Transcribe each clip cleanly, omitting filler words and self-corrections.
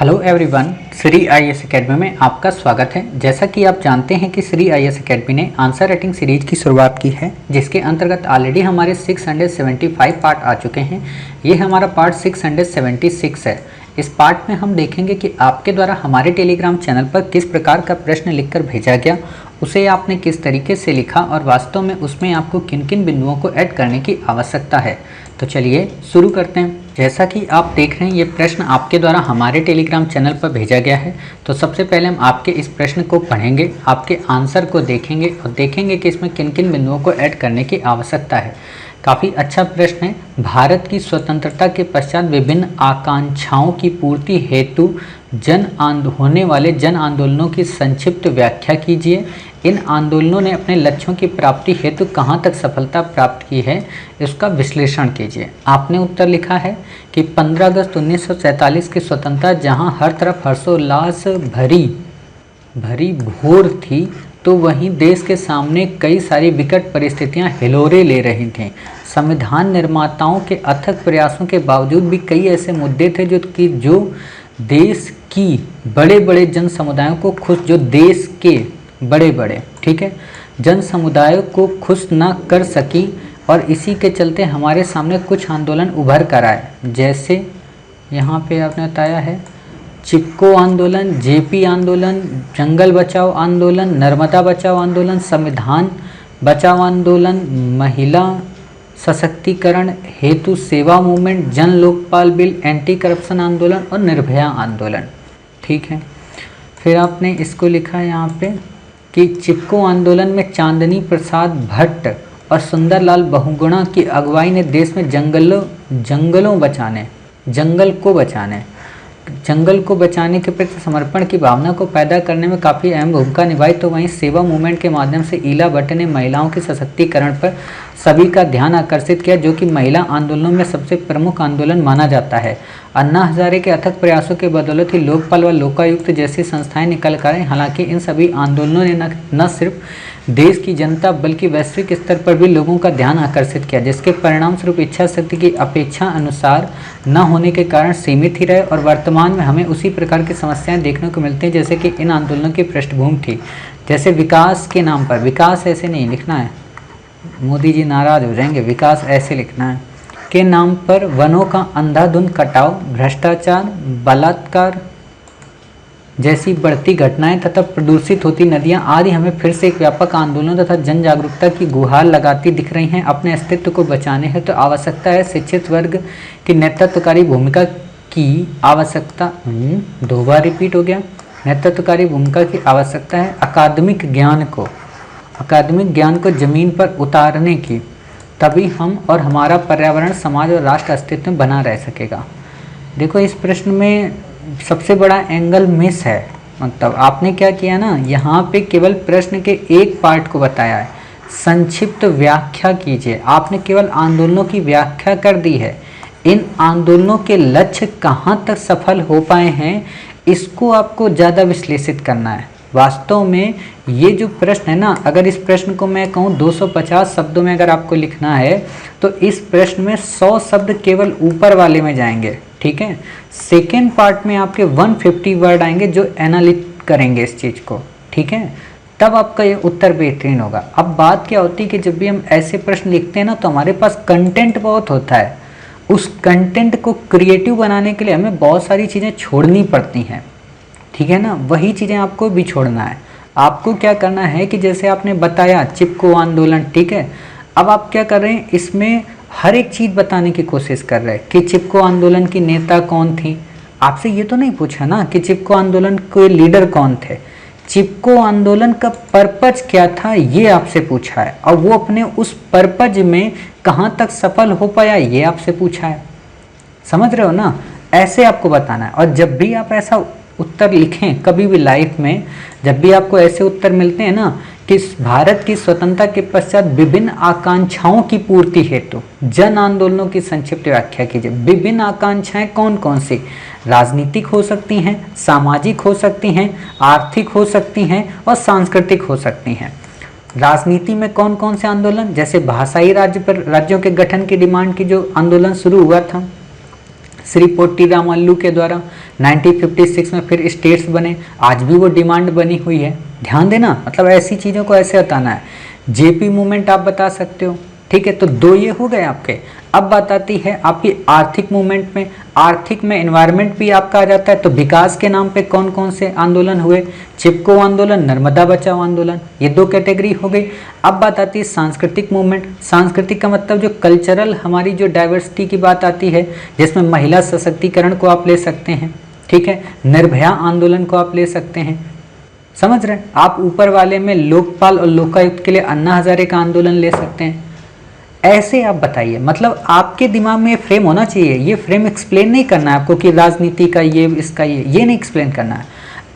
Hello everyone, Shri IAS academy में आपका स्वागत है। जैसा कि आप जानते हैं कि श्री आईएएस एकेडमी ने आंसर राइटिंग सीरीज की शुरुआत की है, जिसके अंतर्गत ऑलरेडी हमारे 675 पार्ट आ चुके हैं। ये हमारा पार्ट 676 है। इस पार्ट में हम देखेंगे कि आपके द्वारा हमारे टेलीग्राम चैनल पर किस प्रकार का प्रश्न लिखकर भेजा गया, उसे आपने किस तरीके से लिखा और वास्तव में उसमें आपको किन किन बिंदुओं को ऐड करने की आवश्यकता है। तो चलिए शुरू करते हैं। जैसा कि आप देख रहे हैं, ये प्रश्न आपके द्वारा हमारे टेलीग्राम चैनल पर भेजा गया है। तो सबसे पहले हम आपके इस प्रश्न को पढ़ेंगे, आपके आंसर को देखेंगे और देखेंगे कि इसमें किन किन बिंदुओं को ऐड करने की आवश्यकता है। काफ़ी अच्छा प्रश्न है। भारत की स्वतंत्रता के पश्चात विभिन्न आकांक्षाओं की पूर्ति हेतु होने वाले जन आंदोलनों की संक्षिप्त व्याख्या कीजिए। इन आंदोलनों ने अपने लक्ष्यों की प्राप्ति हेतु कहाँ तक सफलता प्राप्त की है, इसका विश्लेषण कीजिए। आपने उत्तर लिखा है कि 15 अगस्त 1947 की स्वतंत्रता जहाँ हर तरफ हर्षोल्लास भरी भोर थी, तो वहीं देश के सामने कई सारी विकट परिस्थितियां हिलोरे ले रही थीं। संविधान निर्माताओं के अथक प्रयासों के बावजूद भी कई ऐसे मुद्दे थे जो देश की बड़े जन समुदायों को देश के बड़े ठीक है जन समुदायों को खुश न कर सकी, और इसी के चलते हमारे सामने कुछ आंदोलन उभर कर आए। जैसे यहाँ पे आपने बताया है चिपको आंदोलन, जेपी आंदोलन, जंगल बचाओ आंदोलन, नर्मदा बचाओ आंदोलन, संविधान बचाओ आंदोलन, महिला सशक्तिकरण हेतु सेवा मूवमेंट, जन लोकपाल बिल, एंटी करप्शन आंदोलन और निर्भया आंदोलन। ठीक है, फिर आपने इसको लिखा है यहाँ पे कि चिपको आंदोलन में चांदनी प्रसाद भट्ट और सुंदरलाल बहुगुणा की अगुवाई ने देश में जंगल को बचाने के प्रति समर्पण की भावना को पैदा करने में काफ़ी अहम भूमिका निभाई। तो वहीं सेवा मूवमेंट के माध्यम से इला भट्ट ने महिलाओं के सशक्तिकरण पर सभी का ध्यान आकर्षित किया, जो कि महिला आंदोलनों में सबसे प्रमुख आंदोलन माना जाता है। अन्ना हजारे के अथक प्रयासों के बदौलत ही लोकपाल व लोकायुक्त जैसी संस्थाएं निकल कर आई। हालांकि इन सभी आंदोलनों ने न सिर्फ देश की जनता बल्कि वैश्विक स्तर पर भी लोगों का ध्यान आकर्षित किया, जिसके परिणाम स्वरूप इच्छा शक्ति की अपेक्षा अनुसार न होने के कारण सीमित ही रहे। और वर्तमान में हमें उसी प्रकार की समस्याएं देखने को मिलती हैं जैसे कि इन आंदोलनों की पृष्ठभूमि थी। जैसे विकास के नाम पर, विकास ऐसे नहीं लिखना है, मोदी जी नाराज हो जाएंगे, विकास ऐसे लिखना है, के नाम पर वनों का अंधाधुंध कटाव, भ्रष्टाचार, बलात्कार जैसी बढ़ती घटनाएं तथा प्रदूषित होती नदियां आदि हमें फिर से एक व्यापक आंदोलन तथा जन जागरूकता की गुहार लगाती दिख रही हैं। अपने अस्तित्व को बचाने है तो आवश्यकता है शिक्षित वर्ग की नेतृत्वकारी भूमिका की आवश्यकता, 2 बार रिपीट हो गया, नेतृत्वकारी भूमिका की आवश्यकता है। अकादमिक ज्ञान को जमीन पर उतारने की, तभी हम और हमारा पर्यावरण, समाज और राष्ट्र अस्तित्व में बना रह सकेगा। देखो, इस प्रश्न में सबसे बड़ा एंगल मिस है। मतलब आपने क्या किया ना, यहाँ पे केवल प्रश्न के एक पार्ट को बताया है, संक्षिप्त व्याख्या कीजिए। आपने केवल आंदोलनों की व्याख्या कर दी है। इन आंदोलनों के लक्ष्य कहाँ तक सफल हो पाए हैं, इसको आपको ज़्यादा विश्लेषित करना है। वास्तव में ये जो प्रश्न है ना, अगर इस प्रश्न को मैं कहूँ 250 शब्दों में अगर आपको लिखना है, तो इस प्रश्न में 100 शब्द केवल ऊपर वाले में जाएंगे। ठीक है, सेकेंड पार्ट में आपके 150 वर्ड आएंगे जो एनालिट करेंगे इस चीज़ को। ठीक है, तब आपका ये उत्तर बेहतरीन होगा। अब बात क्या होती है कि जब भी हम ऐसे प्रश्न लिखते हैं ना, तो हमारे पास कंटेंट बहुत होता है। उस कंटेंट को क्रिएटिव बनाने के लिए हमें बहुत सारी चीज़ें छोड़नी पड़ती हैं। ठीक है ना, वही चीज़ें आपको भी छोड़ना है। आपको क्या करना है कि जैसे आपने बताया चिपको आंदोलन, ठीक है, अब आप क्या कर रहे हैं, इसमें हर एक चीज़ बताने की कोशिश कर रहे हैं कि चिपको आंदोलन की नेता कौन थी। आपसे ये तो नहीं पूछा ना कि चिपको आंदोलन के लीडर कौन थे, चिपको आंदोलन का पर्पज क्या था, ये आपसे पूछा है। और वो अपने उस पर्पज में कहाँ तक सफल हो पाया, ये आपसे पूछा है। समझ रहे हो ना, ऐसे आपको बताना है। और जब भी आप ऐसा उत्तर लिखें कभी भी लाइफ में, जब भी आपको ऐसे उत्तर मिलते हैं ना कि भारत की स्वतंत्रता के पश्चात विभिन्न आकांक्षाओं की पूर्ति हेतु जन आंदोलनों की संक्षिप्त व्याख्या कीजिए। विभिन्न आकांक्षाएं कौन कौन सी, राजनीतिक हो सकती हैं, सामाजिक हो सकती हैं, आर्थिक हो सकती हैं और सांस्कृतिक हो सकती हैं। राजनीति में कौन कौन से आंदोलन, जैसे भाषाई राज्यों के गठन की डिमांड की जो आंदोलन शुरू हुआ था, श्री पोट्टी रामल्लू के द्वारा 1956 में फिर स्टेट्स बने, आज भी वो डिमांड बनी हुई है। ध्यान देना, मतलब ऐसी चीज़ों को ऐसे बताना है। जेपी मूवमेंट आप बता सकते हो, ठीक है। तो दो ये हो गए आपके। अब बात आती है आपकी आर्थिक मूवमेंट में। आर्थिक में एनवायरनमेंट भी आपका आ जाता है। तो विकास के नाम पे कौन कौन से आंदोलन हुए? चिपको आंदोलन, नर्मदा बचाओ आंदोलन, ये दो कैटेगरी हो गई। अब बात आती है सांस्कृतिक मूवमेंट। सांस्कृतिक का मतलब जो कल्चरल हमारी जो डाइवर्सिटी की बात आती है, जिसमें महिला सशक्तिकरण को आप ले सकते हैं, ठीक है। निर्भया आंदोलन को आप ले सकते हैं, समझ रहे हैं आप। ऊपर वाले में लोकपाल और लोकायुक्त के लिए अन्ना हजारे का आंदोलन ले सकते हैं। ऐसे आप बताइए, मतलब आपके दिमाग में ये फ्रेम होना चाहिए। ये फ्रेम एक्सप्लेन नहीं करना है आपको कि राजनीति का ये, इसका ये नहीं एक्सप्लेन करना है।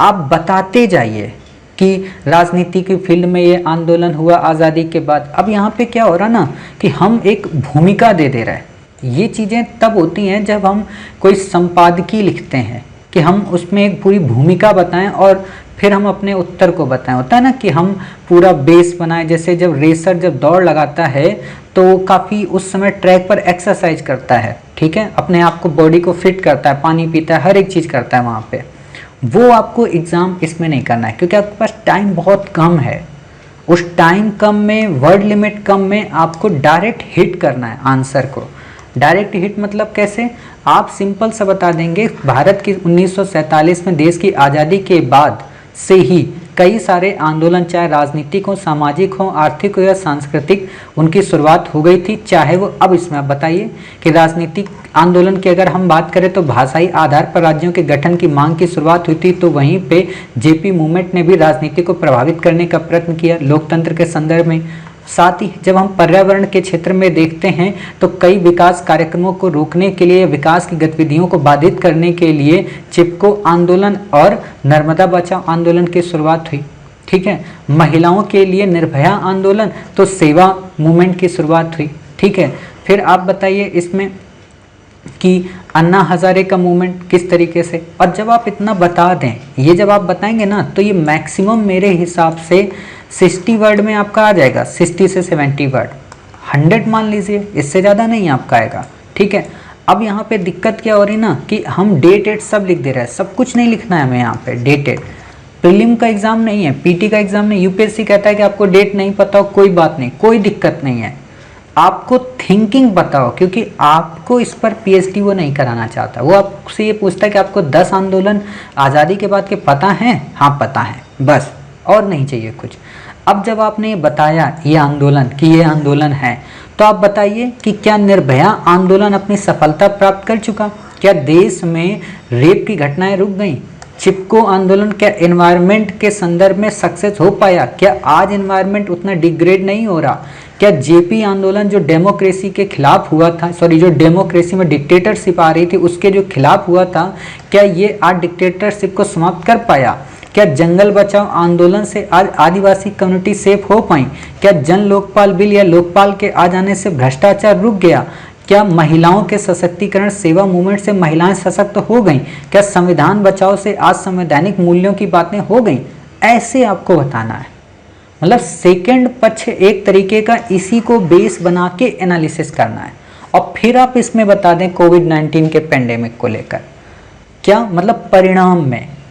आप बताते जाइए कि राजनीति की फील्ड में ये आंदोलन हुआ आज़ादी के बाद। अब यहाँ पे क्या हो रहा ना कि हम एक भूमिका दे रहे हैं। ये चीज़ें तब होती हैं जब हम कोई संपादकीय लिखते हैं कि हम उसमें एक पूरी भूमिका बताएं और फिर हम अपने उत्तर को बताएं। होता है ना कि हम पूरा बेस बनाएं। जैसे जब रेसर जब दौड़ लगाता है तो काफ़ी उस समय ट्रैक पर एक्सरसाइज करता है, ठीक है, अपने आप को, बॉडी को फिट करता है, पानी पीता है, हर एक चीज़ करता है वहाँ पे। वो आपको एग्ज़ाम इसमें नहीं करना है क्योंकि आपके पास टाइम बहुत कम है। उस टाइम कम में, वर्ड लिमिट कम में आपको डायरेक्ट हिट करना है आंसर को। डायरेक्ट हिट मतलब कैसे? आप सिंपल सा बता देंगे, भारत की 1947 में देश की आज़ादी के बाद से ही कई सारे आंदोलन, चाहे राजनीतिक हो, सामाजिक हो, आर्थिक हो या सांस्कृतिक, उनकी शुरुआत हो गई थी। चाहे वो, अब इसमें आप बताइए कि राजनीतिक आंदोलन की अगर हम बात करें तो भाषाई आधार पर राज्यों के गठन की मांग की शुरुआत हुई थी। तो वहीं पे जेपी मूवमेंट ने भी राजनीति को प्रभावित करने का प्रयत्न किया लोकतंत्र के संदर्भ में। साथ ही जब हम पर्यावरण के क्षेत्र में देखते हैं तो कई विकास कार्यक्रमों को रोकने के लिए, विकास की गतिविधियों को बाधित करने के लिए चिपको आंदोलन और नर्मदा बचाओ आंदोलन की शुरुआत हुई, ठीक है। महिलाओं के लिए निर्भया आंदोलन, तो सेवा मूवमेंट की शुरुआत हुई, ठीक है। फिर आप बताइए इसमें कि अन्ना हजारे का मूवमेंट किस तरीके से। और जब आप इतना बता दें, ये जब आप बताएंगे ना, तो ये मैक्सिमम मेरे हिसाब से 60 वर्ड में आपका आ जाएगा, 60 से 70 वर्ड, 100 मान लीजिए, इससे ज़्यादा नहीं आपका आएगा, ठीक है। अब यहाँ पे दिक्कत क्या हो रही ना कि हम डेटेड सब लिख दे रहे हैं, सब कुछ नहीं लिखना है हमें यहाँ पे। डेटेड प्रीलिम का एग्जाम नहीं है, पीटी का एग्जाम नहीं, यूपीएससी कहता है कि आपको डेट नहीं पता हो, कोई बात नहीं, कोई दिक्कत नहीं है, आपको थिंकिंग बताओ, क्योंकि आपको इस पर पीएचडी वो नहीं कराना चाहता। वो आपसे ये पूछता है कि आपको 10 आंदोलन आज़ादी के बाद के पता हैं? हाँ पता है, बस, और नहीं चाहिए कुछ। अब जब आपने ये बताया ये आंदोलन कि ये आंदोलन है, तो आप बताइए कि क्या निर्भया आंदोलन अपनी सफलता प्राप्त कर चुका? क्या देश में रेप की घटनाएं रुक गई? चिपको आंदोलन क्या एनवायरनमेंट के संदर्भ में सक्सेस हो पाया? क्या आज एनवायरनमेंट उतना डिग्रेड नहीं हो रहा? क्या जेपी आंदोलन जो डेमोक्रेसी के खिलाफ हुआ था, जो डेमोक्रेसी में डिक्टेटरशिप आ रही थी उसके जो खिलाफ हुआ था, क्या ये आज डिक्टेटरशिप को समाप्त कर पाया? क्या जंगल बचाओ आंदोलन से आज आदिवासी कम्युनिटी सेफ हो पाई? क्या जन लोकपाल बिल या लोकपाल के आ जाने से भ्रष्टाचार रुक गया? क्या महिलाओं के सशक्तिकरण सेवा मूवमेंट से महिलाएं सशक्त हो गईं? क्या संविधान बचाओ से आज संवैधानिक मूल्यों की बातें हो गईं? ऐसे आपको बताना है। मतलब सेकंड पक्ष एक तरीके का इसी को बेस बना के एनालिसिस करना है। और फिर आप इसमें बता दें कोविड-19 के पेंडेमिक को लेकर क्या मतलब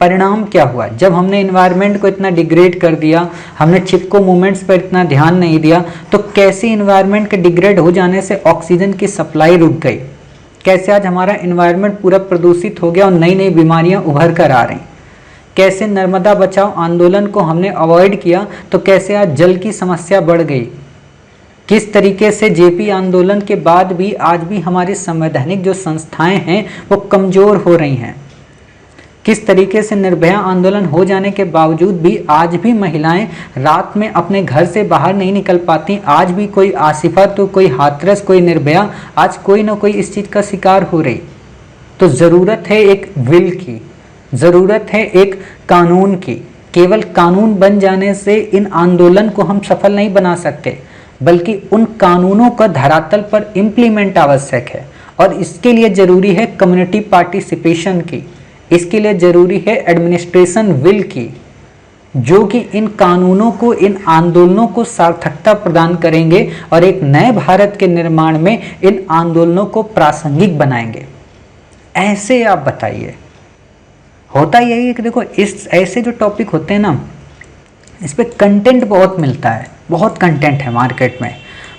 परिणाम क्या हुआ जब हमने इन्वायरमेंट को इतना डिग्रेड कर दिया, हमने चिपको मूवमेंट्स पर इतना ध्यान नहीं दिया, तो कैसे इन्वायरमेंट के डिग्रेड हो जाने से ऑक्सीजन की सप्लाई रुक गई, कैसे आज हमारा इन्वायरमेंट पूरा प्रदूषित हो गया और नई नई बीमारियां उभर कर आ रही, कैसे नर्मदा बचाओ आंदोलन को हमने अवॉइड किया तो कैसे आज जल की समस्या बढ़ गई, किस तरीके से जेपी आंदोलन के बाद भी आज भी हमारी संवैधानिक जो संस्थाएं हैं वो कमज़ोर हो रही हैं, किस तरीके से निर्भया आंदोलन हो जाने के बावजूद भी आज भी महिलाएं रात में अपने घर से बाहर नहीं निकल पाती, आज भी कोई आसिफा तो कोई हाथरस कोई निर्भया आज कोई ना कोई इस चीज़ का शिकार हो रही। तो ज़रूरत है एक विल की, ज़रूरत है एक कानून की। केवल कानून बन जाने से इन आंदोलन को हम सफल नहीं बना सकते, बल्कि उन कानूनों का धरातल पर इम्प्लीमेंट आवश्यक है और इसके लिए ज़रूरी है कम्युनिटी पार्टिसिपेशन की, इसके लिए ज़रूरी है एडमिनिस्ट्रेशन विल की, जो कि इन कानूनों को, इन आंदोलनों को सार्थकता प्रदान करेंगे और एक नए भारत के निर्माण में इन आंदोलनों को प्रासंगिक बनाएंगे। ऐसे आप बताइए। होता यही है कि देखो इस ऐसे जो टॉपिक होते हैं ना, इस पे कंटेंट बहुत मिलता है, बहुत कंटेंट है मार्केट में,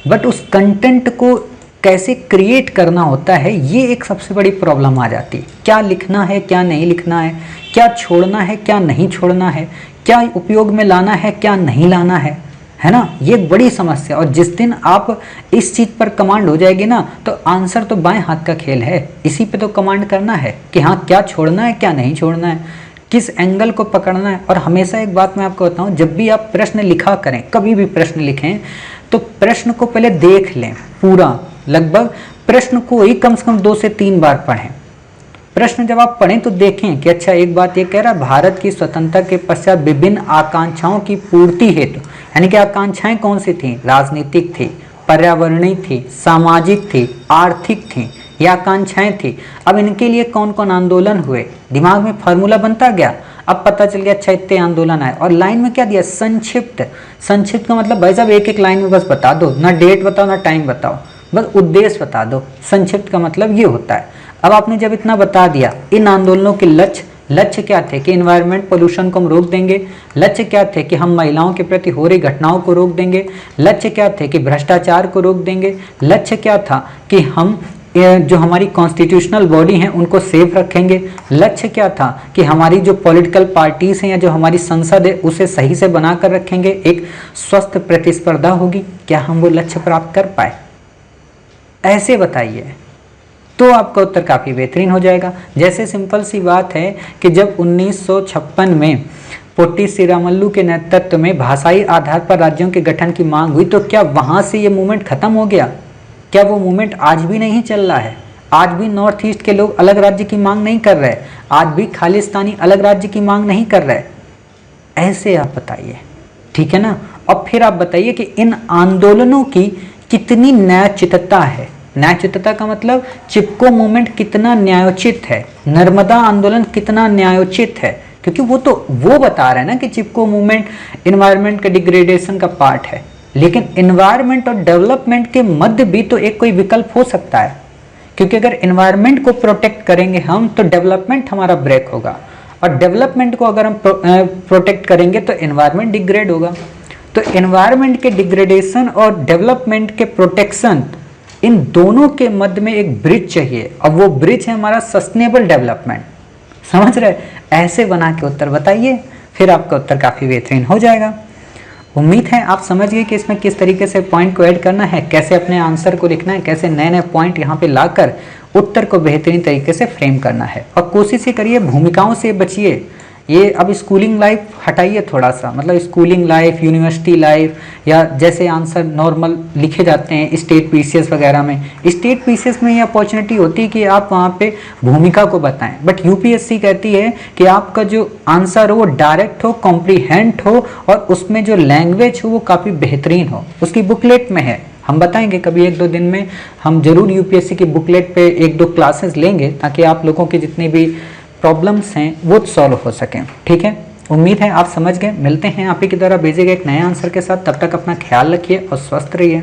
बट उस कंटेंट को कैसे क्रिएट करना होता है, ये एक सबसे बड़ी प्रॉब्लम आ जाती है। क्या लिखना है, क्या नहीं लिखना है, क्या छोड़ना है, क्या नहीं छोड़ना है, क्या उपयोग में लाना है, क्या नहीं लाना है ना, ये एक बड़ी समस्या। और जिस दिन आप इस चीज़ पर कमांड हो जाएगी ना, तो आंसर तो बाएं हाथ का खेल है, इसी पे तो कमांड करना है कि हाँ क्या छोड़ना है, क्या नहीं छोड़ना है, किस एंगल को पकड़ना है। और हमेशा एक बात मैं आपको बताऊं, जब भी आप प्रश्न लिखा करें, कभी भी प्रश्न लिखें, तो प्रश्न को पहले देख लें पूरा, लगभग प्रश्न को ही कम से कम 2 से 3 बार पढ़ें। प्रश्न जब आप पढ़ें तो देखें कि अच्छा एक बात ये कह रहा है, भारत की स्वतंत्रता के पश्चात विभिन्न आकांक्षाओं की पूर्ति हेतु, यानी कि आकांक्षाएं कौन सी थी, राजनीतिक थी, पर्यावरणीय थी, सामाजिक थी, आर्थिक थी, ये आकांक्षाएं थी। अब इनके लिए कौन कौन आंदोलन हुए, दिमाग में फार्मूला बनता गया। अब पता चल गया अच्छा इतने आंदोलन आए, और लाइन में क्या दिया, संक्षिप्त। संक्षिप्त का मतलब भाई साहब एक एक लाइन में बस बता दो, ना डेट बताओ ना टाइम बताओ, बस उद्देश्य बता दो। संक्षिप्त का मतलब ये होता है। अब आपने जब इतना बता दिया, इन आंदोलनों के लक्ष्य क्या थे कि एनवायरनमेंट पोल्यूशन को हम रोक देंगे, लक्ष्य क्या थे कि हम महिलाओं के प्रति हो रही घटनाओं को रोक देंगे, लक्ष्य क्या थे कि भ्रष्टाचार को रोक देंगे, लक्ष्य क्या था कि हम जो हमारी कॉन्स्टिट्यूशनल बॉडी हैं उनको सेफ रखेंगे, लक्ष्य क्या था कि हमारी जो पॉलिटिकल पार्टीज हैं या जो हमारी संसद है उसे सही से बनाकर रखेंगे, एक स्वस्थ प्रतिस्पर्धा होगी। क्या हम वो लक्ष्य प्राप्त कर पाए? ऐसे बताइए तो आपका उत्तर काफ़ी बेहतरीन हो जाएगा। जैसे सिंपल सी बात है कि जब 1956 में पोटी श्रीरामुलु के नेतृत्व में भाषाई आधार पर राज्यों के गठन की मांग हुई, तो क्या वहाँ से ये मूवमेंट खत्म हो गया? क्या वो मूवमेंट आज भी नहीं चल रहा है? आज भी नॉर्थ ईस्ट के लोग अलग राज्य की मांग नहीं कर रहे, आज भी खालिस्तानी अलग राज्य की मांग नहीं कर रहे? ऐसे आप बताइए, ठीक है ना। और फिर आप बताइए कि इन आंदोलनों की कितनी न्यायोचितता है। न्यायोचितता का मतलब चिपको मूवमेंट कितना न्यायोचित है, नर्मदा आंदोलन कितना न्यायोचित है, क्योंकि वो बता रहे हैं ना कि चिपको मूवमेंट इन्वायरमेंट के डिग्रेडेशन का पार्ट है। लेकिन इन्वायरमेंट और डेवलपमेंट के मध्य भी तो एक कोई विकल्प हो सकता है, क्योंकि अगर इन्वायरमेंट को प्रोटेक्ट करेंगे हम तो डेवलपमेंट हमारा ब्रेक होगा, और डेवलपमेंट को अगर हम प्रोटेक्ट करेंगे तो इन्वायरमेंट डिग्रेड होगा। तो इन्वायरमेंट के डिग्रेडेशन और डेवलपमेंट के प्रोटेक्शन, इन दोनों के मध्य में एक ब्रिज चाहिए, और वो ब्रिज है हमारा सस्टेनेबल डेवलपमेंट। समझ रहे? ऐसे बना के उत्तर बताइए, फिर आपका उत्तर काफ़ी बेहतरीन हो जाएगा। उम्मीद है आप समझ गए कि इसमें किस तरीके से पॉइंट को ऐड करना है, कैसे अपने आंसर को लिखना है, कैसे नए नए पॉइंट यहाँ पे लाकर उत्तर को बेहतरीन तरीके से फ्रेम करना है। और कोशिश ही करिए भूमिकाओं से बचिए। ये अब स्कूलिंग लाइफ हटाइए थोड़ा सा, मतलब स्कूलिंग लाइफ, यूनिवर्सिटी लाइफ, या जैसे आंसर नॉर्मल लिखे जाते हैं स्टेट पीसीएस वगैरह में, स्टेट पीसीएस में ये अपॉर्चुनिटी होती है कि आप वहाँ पे भूमिका को बताएं, बट यूपीएससी कहती है कि आपका जो आंसर हो वो डायरेक्ट हो, कॉम्प्रीहेंड हो, और उसमें जो लैंग्वेज हो वो काफ़ी बेहतरीन हो। उसकी बुकलेट में है, हम बताएंगे कभी 1-2 दिन में, हम जरूर यूपीएससी की बुकलेट पे 1-2 क्लासेस लेंगे ताकि आप लोगों की जितनी भी प्रॉब्लम्स हैं वो सॉल्व हो सकें। ठीक है, उम्मीद है आप समझ गए। मिलते हैं आप ही की द्वारा भेजे गए एक नए आंसर के साथ। तब तक अपना ख्याल रखिए और स्वस्थ रहिए।